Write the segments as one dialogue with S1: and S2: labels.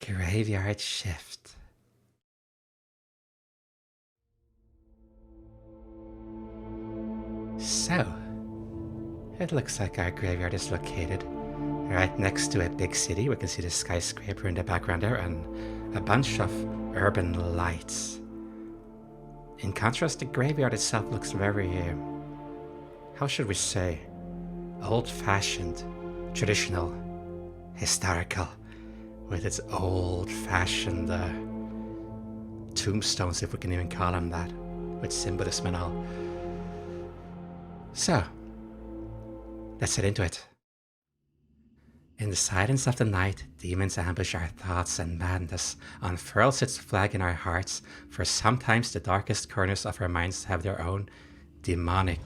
S1: Graveyard shift. So, it looks like our graveyard is located right next to a big city. We can see the skyscraper in the background there and a bunch of urban lights. In contrast, the graveyard itself looks very, how should we say, old-fashioned, traditional, historical, with its old-fashioned tombstones, if we can even call them that, with symbolism and all. So, let's get into it. In the silence of the night, demons ambush our thoughts and madness unfurls its flag in our hearts, for sometimes the darkest corners of our minds have their own demonic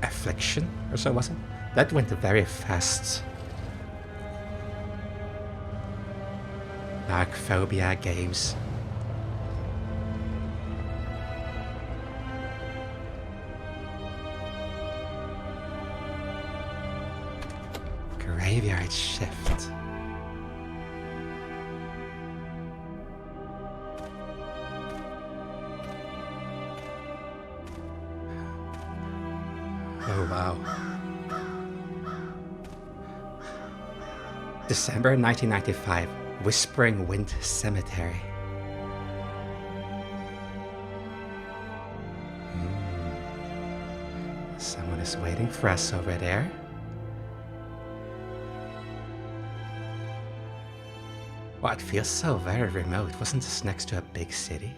S1: affliction, or so was it? That went very fast. Dark phobia games. Graveyard shift. Oh wow. December 1995, Whispering Wind Cemetery. Someone is waiting for us over there. Wow, it feels so very remote. Wasn't this next to a big city?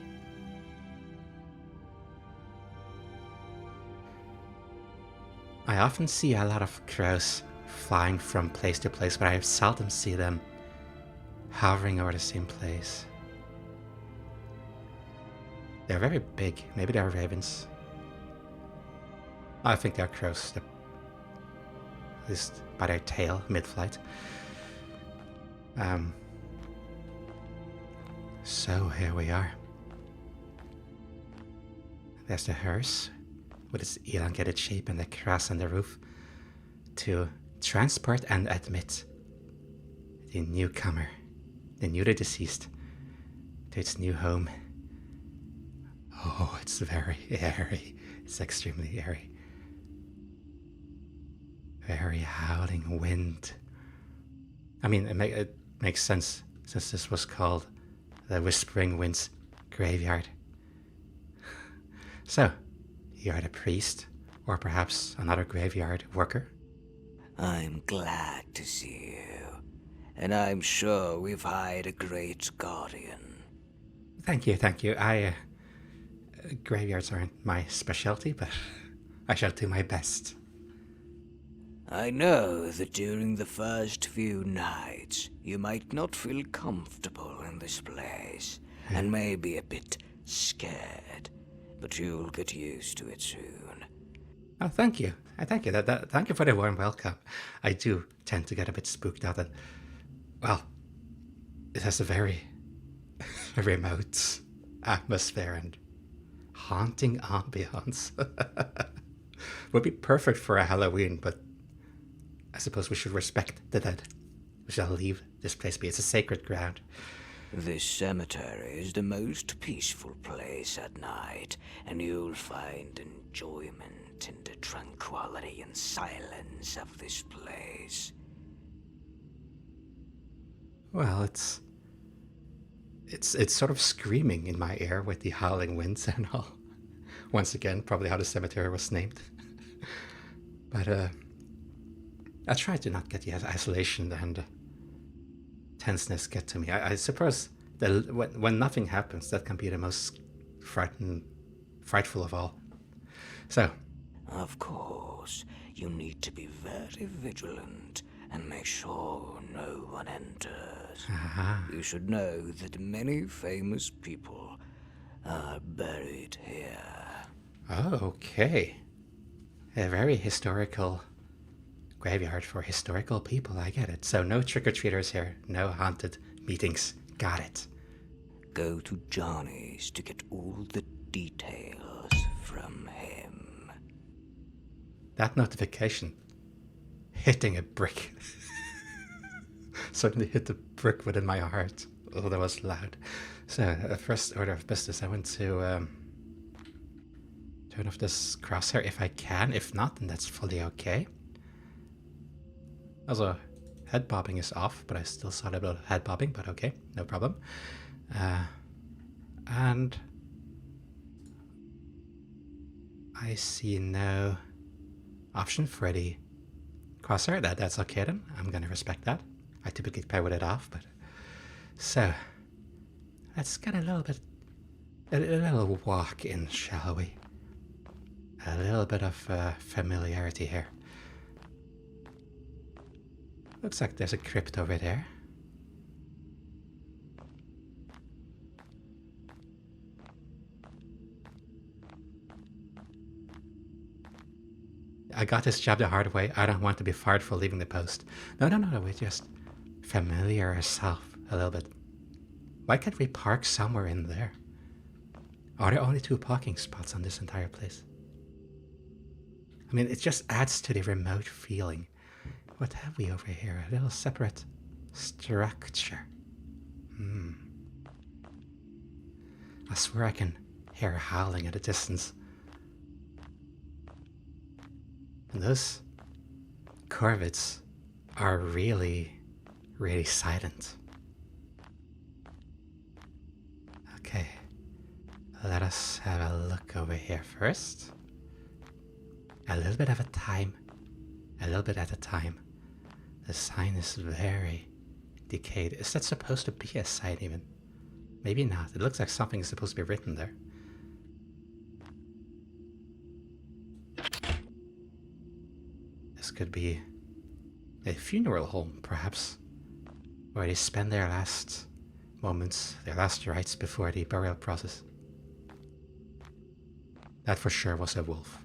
S1: I often see a lot of crows flying from place to place, but I seldom see them hovering over the same place. They're very big. Maybe they're ravens. I think they're crows, at least by their tail mid-flight. So here we are. There's the hearse with its elongated shape and the cross on the roof to transport and admit the newcomer, the newly deceased, to its new home. Oh, it's very airy. It's extremely airy. Very howling wind. I mean, it makes sense since this was called the Whispering Winds Graveyard. So, you are the priest, or perhaps another graveyard worker?
S2: I'm glad to see you, and I'm sure we've hired a great guardian.
S1: Thank you. Graveyards aren't my specialty, but I shall do my best.
S2: I know that during the first few nights, you might not feel comfortable in this place, and may be a bit scared, but you'll get used to it soon.
S1: Oh, thank you. Thank you. Thank you for the warm welcome. I do tend to get a bit spooked out, and well, it has a very remote atmosphere and haunting ambience. Would be perfect for a Halloween, but I suppose we should respect the dead. We shall leave this place be. It's a sacred ground.
S2: This cemetery is the most peaceful place at night, and you'll find enjoyment in the tranquility and silence of this place.
S1: Well, it's sort of screaming in my ear with the howling winds and all. Once again, probably how the cemetery was named. But I try to not get the isolation and tenseness get to me. I suppose that when nothing happens, that can be the most frightful of all. So,
S2: Of course, you need to be very vigilant and make sure no one enters. You should know that many famous people are buried here.
S1: oh, okay. A very historical graveyard for historical people, I get it. So no trick-or-treaters here, no haunted meetings. Got it.
S2: Go to Johnny's to get all the details from him.
S1: That notification hitting a brick. Suddenly hit the brick within my heart. Oh, that was loud. So, first order of business, I want to turn off this crosshair if I can. If not, then that's fully okay. Also, head bobbing is off, but I still saw a little head bobbing, but okay, no problem. And I see no option for the crosshair. That's okay then. I'm gonna respect that. I typically play with it off, but so let's get a little walk in, shall we? A little bit of familiarity here. Looks like there's a crypt over there. I got this job the hard way. I don't want to be fired for leaving the post. No, we just familiar ourselves a little bit. Why can't we park somewhere in there? Are there only 2 parking spots on this entire place? I mean, it just adds to the remote feeling. What have we over here? A little separate structure. I swear I can hear howling at a distance. And those corvids are really, really silent. Okay, let us have a look over here first. A little bit at a time. A little bit at a time. The sign is very decayed. Is that supposed to be a sign even? Maybe not. It looks like something is supposed to be written there. This could be a funeral home, perhaps, where they spend their last moments, their last rites before the burial process. That for sure was a wolf.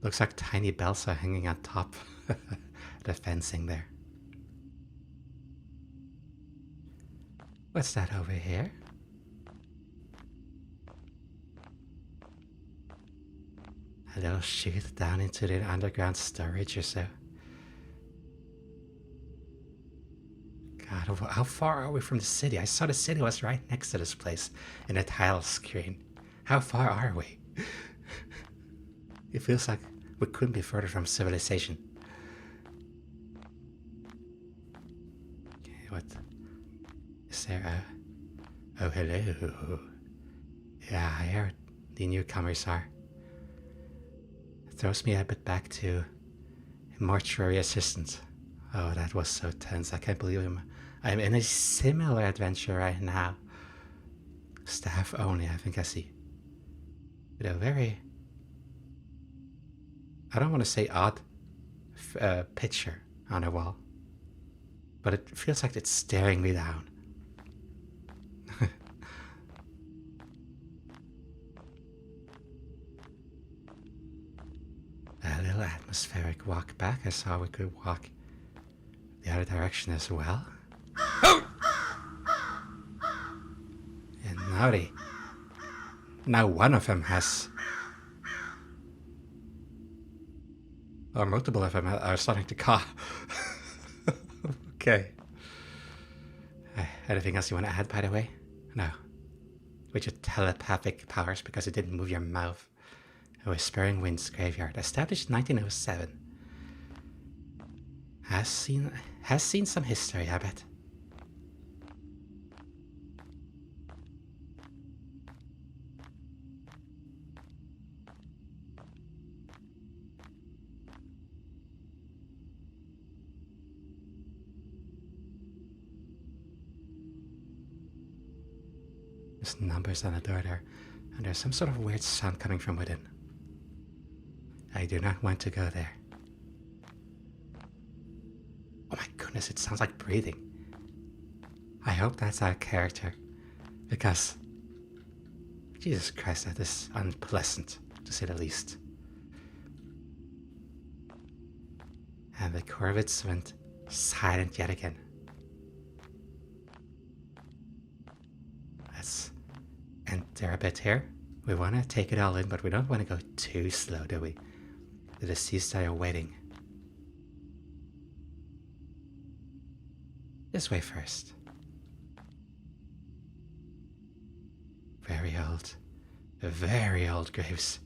S1: Looks like tiny bells are hanging on top the fencing there. What's that over here? A little chute down into the underground storage or so. God, how far are we from the city? I saw the city was right next to this place in a tile screen. How far are we? It feels like we couldn't be further from civilization. Okay, what? Is there a... Oh, hello. Yeah, here the newcomers are. It throws me a bit back to mortuary assistant. Oh, that was so tense. I can't believe I'm in a similar adventure right now. Staff only, I think I see. With a very... I don't want to say odd picture on a wall, but it feels like it's staring me down. A little atmospheric walk back. I saw we could walk the other direction as well. And now one of them has... Or multiple of them are starting to cough. Okay. Anything else you want to add, by the way? No. With your telepathic powers, because it didn't move your mouth. A Whispering Winds Graveyard, established 1907. Has seen some history, I bet. There's numbers on the door there, and there's some sort of weird sound coming from within. I do not want to go there. Oh my goodness, it sounds like breathing. I hope that's our character, because Jesus Christ, that is unpleasant, to say the least. And the corvids went silent yet again. Let's enter a bit here. We want to take it all in, but we don't want to go too slow, do we? The deceased are waiting. This way first. Very old graves.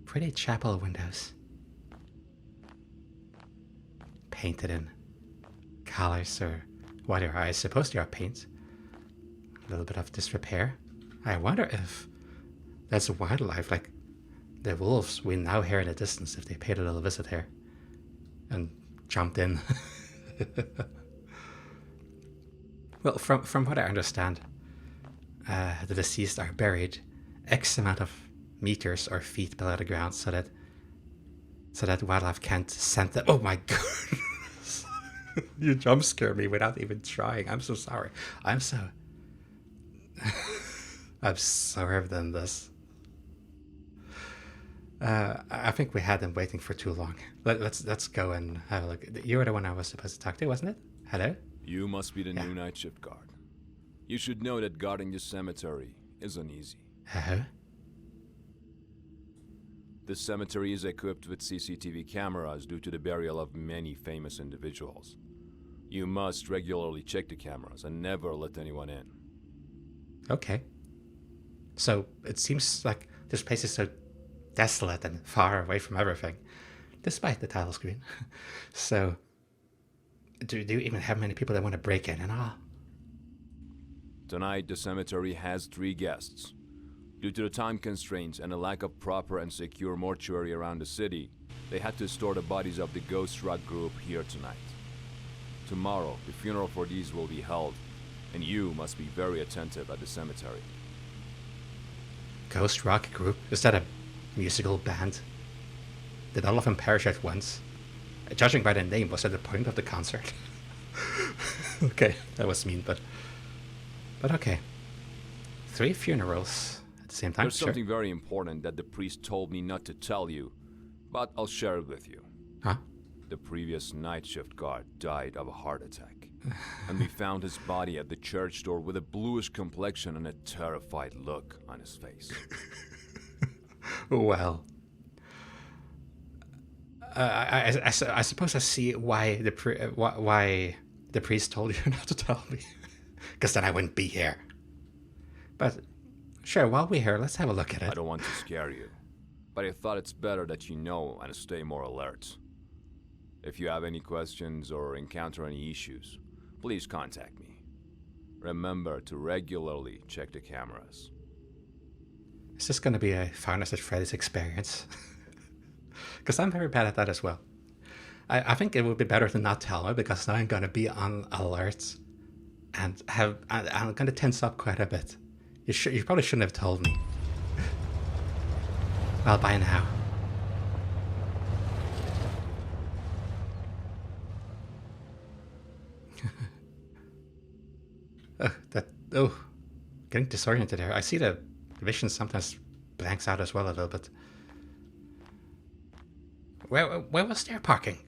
S1: Pretty chapel windows. Painted in colors or whatever. I suppose they are paint. A little bit of disrepair. I wonder if that's wildlife, like the wolves we now hear in the distance, if they paid a little visit here and jumped in. Well, from what I understand, the deceased are buried X amount of meters or feet below the ground so that wildlife can't scent them. Oh my goodness! You jump scare me without even trying. I'm so sorry. I'm so absorbed in this. I think we had them waiting for too long. Let's go and have a look. You were the one I was supposed to talk to, wasn't it? Hello?
S3: You must be the new night shift guard. You should know that guarding this cemetery isn't easy.
S1: Uh-huh.
S3: This cemetery is equipped with CCTV cameras due to the burial of many famous individuals. You must regularly check the cameras and never let anyone in.
S1: Okay. So it seems like this place is so desolate and far away from everything, despite the title screen. So, do you even have many people that want to break in and all?
S3: Tonight, the cemetery has 3 guests. Due to the time constraints and a lack of proper and secure mortuary around the city, they had to store the bodies of the Ghost Rock group here tonight. Tomorrow, the funeral for these will be held, and you must be very attentive at the cemetery.
S1: Ghost Rock group? Is that a musical band? Did all of them perish at once? Judging by the name, was that the point of the concert? Okay, that was mean, but okay. 3 funerals at the same time.
S3: There's something very important that the priest told me not to tell you, but I'll share it with you.
S1: Huh?
S3: The previous night shift guard died of a heart attack, and we found his body at the church door with a bluish complexion and a terrified look on his face.
S1: Well, I suppose I see why why the priest told you not to tell me, because then I wouldn't be here. But sure, while we're here, let's have a look at it.
S3: I don't want to scare you, but I thought it's better that you know and stay more alert. If you have any questions or encounter any issues, please contact me. Remember to regularly check the cameras.
S1: Is this going to be a Five Nights at Freddy's experience? Because I'm very bad at that as well. I think it would be better to not tell me, because now I'm going to be on alert and I'm going to tense up quite a bit. You probably shouldn't have told me. Well, bye now. Getting disoriented here. I see the vision sometimes blanks out as well a little bit. Where was their parking?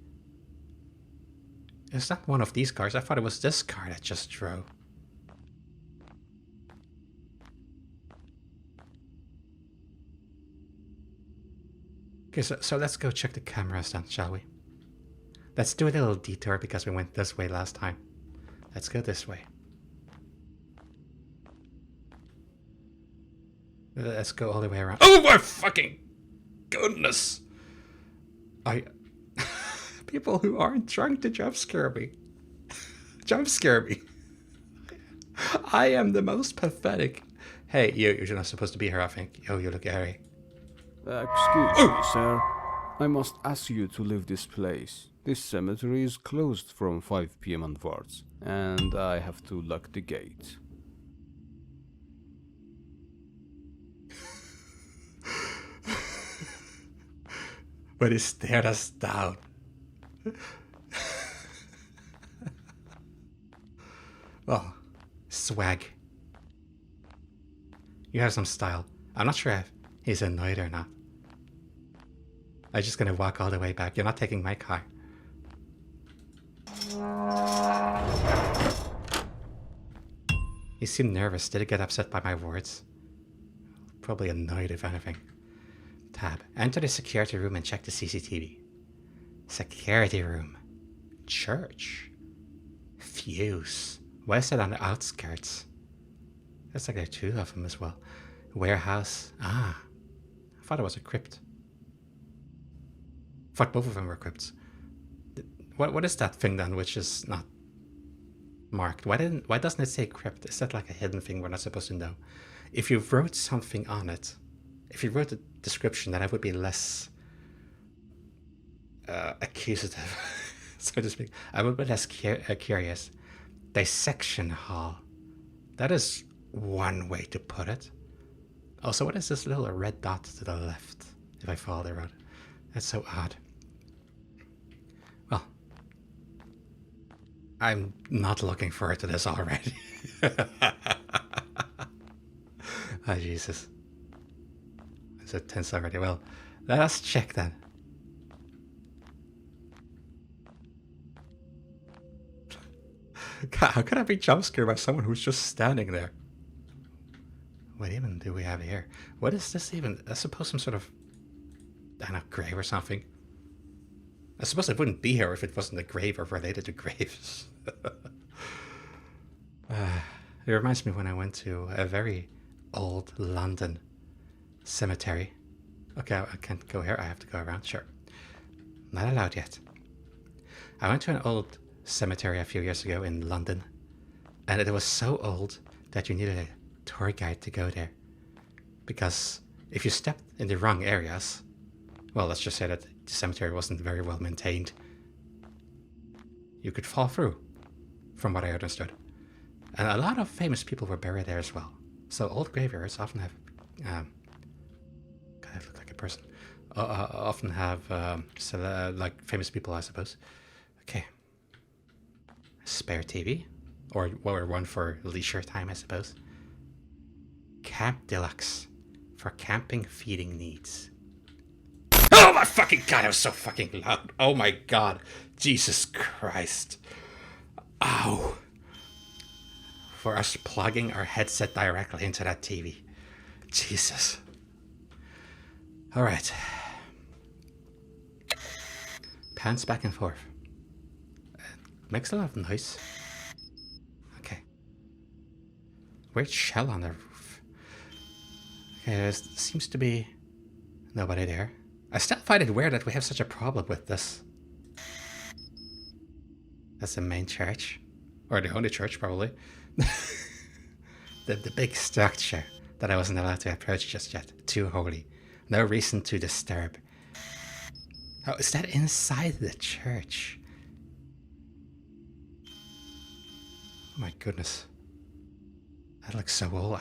S1: Is that one of these cars? I thought it was this car that just drove. Okay, so let's go check the cameras then, shall we? Let's do a little detour because we went this way last time. Let's go this way. Let's go all the way around. Oh my fucking goodness! People who aren't trying to jump scare me. Jump scare me. I am the most pathetic. Hey, you're not supposed to be here, I think. Oh, you look hairy.
S4: Excuse me, sir. I must ask you to leave this place. This cemetery is closed from 5 p.m. onwards, and I have to lock the gate.
S1: But he stared us down. Oh, swag. You have some style. I'm not sure if he's annoyed or not. I'm just gonna walk all the way back. You're not taking my car. He seemed nervous. Did he get upset by my words? Probably annoyed, if anything. Tab. Enter the security room and check the CCTV. Security room. Church. Fuse. Why is that on the outskirts? That's like there are two of them as well. Warehouse. Ah. I thought it was a crypt. I thought both of them were crypts. What is that thing then which is not marked? Why doesn't it say crypt? Is that like a hidden thing we're not supposed to know? If you wrote something on it, if you wrote a description, then I would be less accusative, so to speak. I would be less curious. Dissection hall. That is one way to put it. Also, what is this little red dot to the left? If I follow the road. That's so odd. Well, I'm not looking forward to this already. Oh, Jesus. Is it tense already? Well, let us check then. God, how could I be jump scared by someone who's just standing there? What even do we have here? What is this even? I suppose some sort of, I don't know, grave or something. I suppose it wouldn't be here if it wasn't a grave or related to graves. It reminds me when I went to a very old London cemetery. Okay, I can't go here. I have to go around. Sure. Not allowed yet. I went to an old cemetery a few years ago in London, and it was so old that you needed a tour guide to go there. Because if you stepped in the wrong areas, well, let's just say that the cemetery wasn't very well maintained, you could fall through, from what I understood. And a lot of famous people were buried there as well. So old graveyards often have, God, I look like a person. Often have like famous people, I suppose. Okay. Spare TV, or one for leisure time, I suppose. Camp Deluxe for camping feeding needs. Oh my fucking god! I was so fucking loud. Oh my god, Jesus Christ! Ow! For us plugging our headset directly into that TV. Jesus. Alright. Pants back and forth. Makes a lot of noise. Okay. Weird shell on the roof. Okay, there seems to be nobody there. I still find it weird that we have such a problem with this. That's the main church. Or the only church, probably. the big structure that I wasn't allowed to approach just yet. Too holy. No reason to disturb. Oh, is that inside the church? Oh my goodness. That looks so old.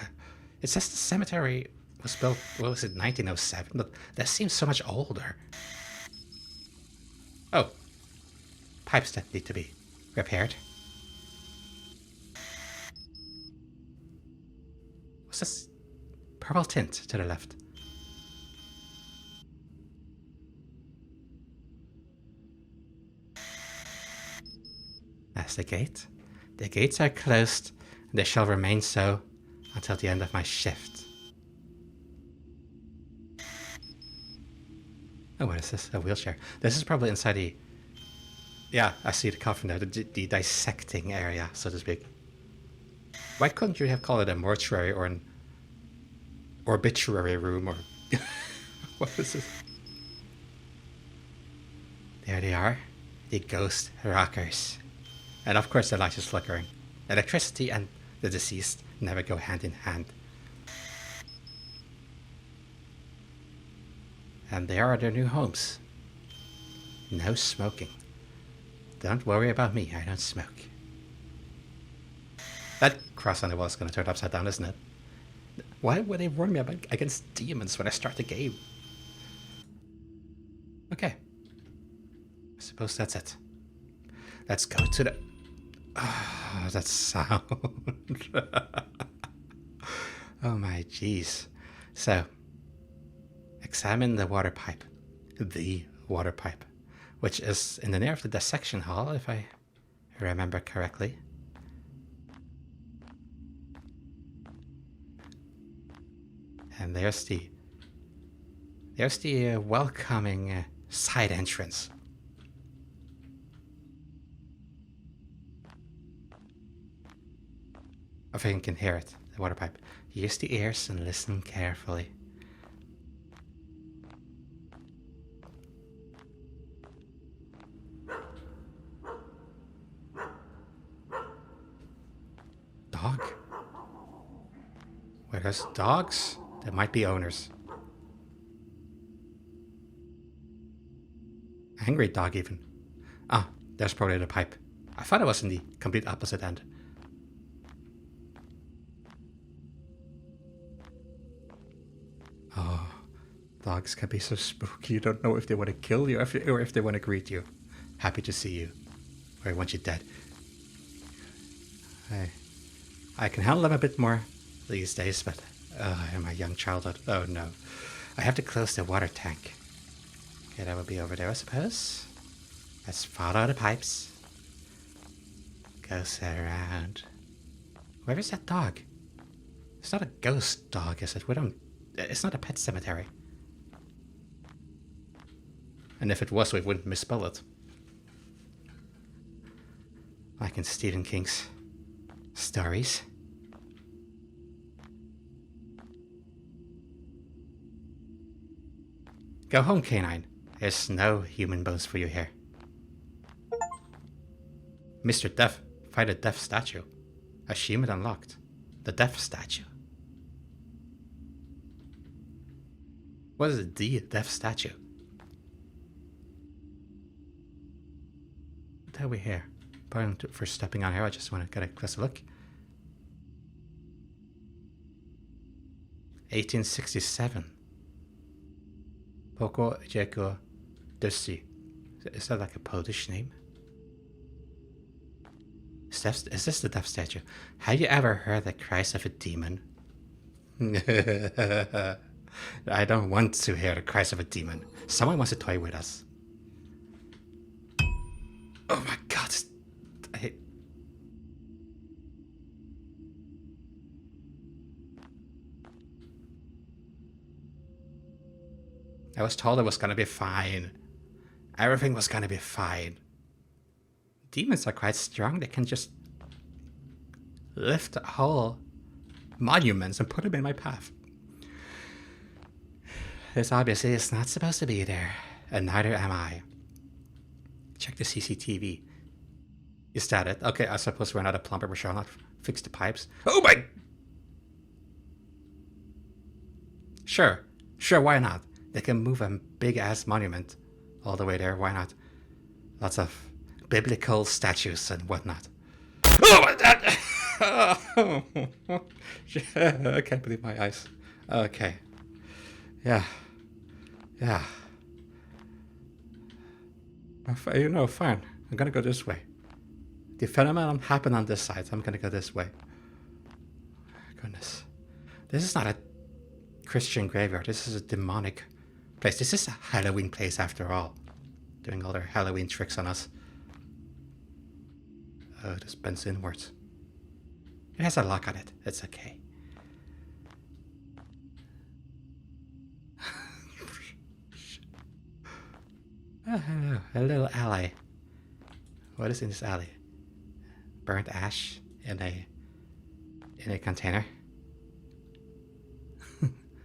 S1: It says the cemetery was built, what was it, 1907? But that seems so much older. Oh. Pipes that need to be repaired. What's this purple tint to the left? That's the gate. The gates are closed, and they shall remain so until the end of my shift. Oh, what is this? A wheelchair. This is probably inside the... Yeah, I see the coffin there, the dissecting area, so to speak. Why couldn't you have called it a mortuary or an obituary room or... What is this? There they are. The ghost rockers. And of course the light is flickering. Electricity and the deceased never go hand in hand. And there are their new homes. No smoking. Don't worry about me, I don't smoke. That cross on the wall is going to turn upside down, isn't it? Why would they warn me about against demons when I start the game? Okay. I suppose that's it. Let's go to the... Oh, that sound. Oh my jeez. So, examine the water pipe. The water pipe. Which is in the near of the dissection hall, if I remember correctly. And there's the welcoming side entrance. I think you can hear it, the water pipe. Use the ears and listen carefully. Dog? Where there's dogs, there might be owners. Angry dog even. Ah, there's probably the pipe. I thought it was in the complete opposite end. Oh, dogs can be so spooky. You don't know if they want to kill you or if they want to greet you. Happy to see you. Or want you dead. I can handle them a bit more these days, but in my young childhood, oh no. I have to close the water tank. Okay, that will be over there, I suppose. Let's follow the pipes. Goes around. Where is that dog? It's not a ghost dog, is it? It's not a pet cemetery. And if it was, we wouldn't misspell it. Like in Stephen King's stories. Go home, canine. There's no human bones for you here. Mr. Deaf, find a deaf statue. Achievement unlocked. The deaf statue. What is the deaf statue? What have we here? Pardon for stepping on here, I just want to get a closer look. 1867. Poko Jeko Dussi. Is that like a Polish name? Is this the deaf statue? Have you ever heard the cries of a demon? I don't want to hear the cries of a demon. Someone wants to toy with us. Oh my god. I was told it was gonna be fine. Everything was gonna be fine. Demons are quite strong. They can just lift whole monuments and put them in my path. This obviously is not supposed to be there, and neither am I. Check the CCTV. Is that it? Okay, I suppose we're not a plumber. We shall not fix the pipes. Oh my! Sure, why not? They can move a big-ass monument all the way there. Why not? Lots of biblical statues and whatnot. Oh my god! I can't believe my eyes. Okay. Yeah. You know, fine. I'm gonna go this way. The phenomenon happened on this side, so I'm gonna go this way. Goodness. This is not a Christian graveyard. This is a demonic place. This is a Halloween place after all. Doing all their Halloween tricks on us. Oh, this bends inwards. It has a lock on it. It's okay. Oh, hello. A little alley. What is in this alley? Burnt ash in a container.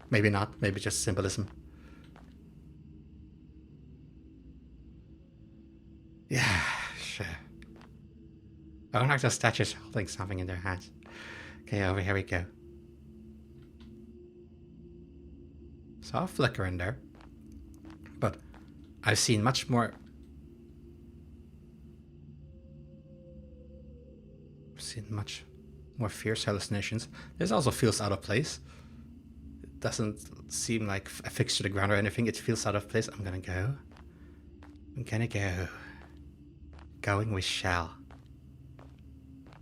S1: Maybe not. Maybe just symbolism. Yeah, sure. Oh, not just statues holding something in their hands. Okay, over here we go. Saw a flicker in there. But I've seen much more. I've seen much more fierce hallucinations. This also feels out of place. It doesn't seem like affixed to the ground or anything. It feels out of place. I'm gonna go. Going we shall.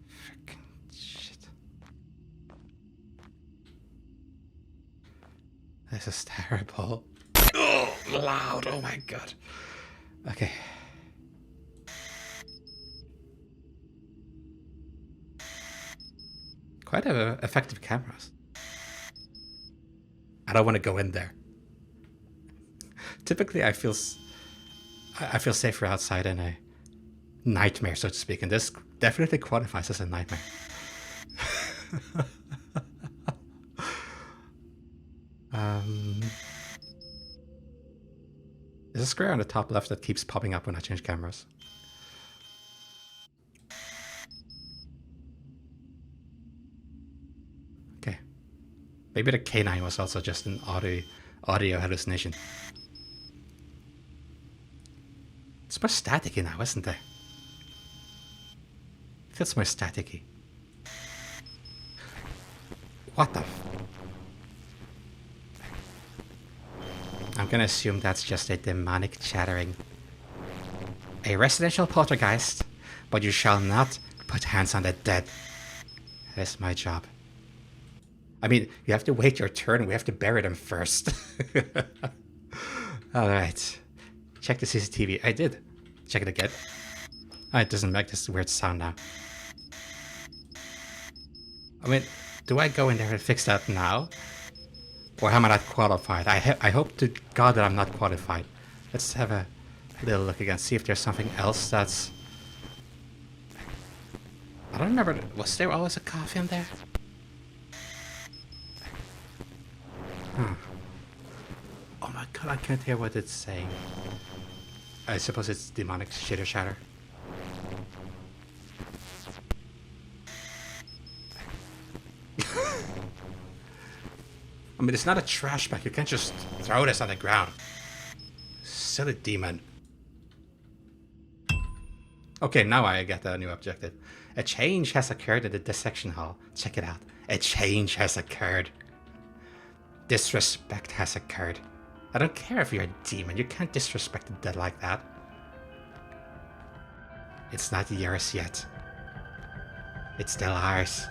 S1: Frickin' shit. This is terrible. Oh, loud. Oh my god. Okay. Quite effective cameras. I don't want to go in there. Typically, I feel safer outside in a nightmare, so to speak, and this definitely qualifies as a nightmare. There's a square on the top left that keeps popping up when I change cameras. Okay. Maybe the canine was also just an audio hallucination. It's more staticky now, isn't it? Feels more staticky. What the? I'm gonna assume that's just a demonic chattering. A residential poltergeist, but you shall not put hands on the dead. That is my job. I mean, you have to wait your turn. We have to bury them first. Alright. Check the CCTV. I did. Check it again. Oh, it doesn't make this weird sound now. I mean, do I go in there and fix that now? Or am I not qualified? I hope to God that I'm not qualified. Let's have a little look again. See if there's something else that's... I don't remember. Was there always a coffee in there? Huh. Oh my god, I can't hear what it's saying. I suppose it's demonic shitter shatter. I mean, it's not a trash bag. You can't just throw this on the ground. Silly demon. Okay, now I get a new objective. A change has occurred at the dissection hall. Check it out. A change has occurred. Disrespect has occurred. I don't care if you're a demon. You can't disrespect the dead like that. It's not yours yet. It's still ours.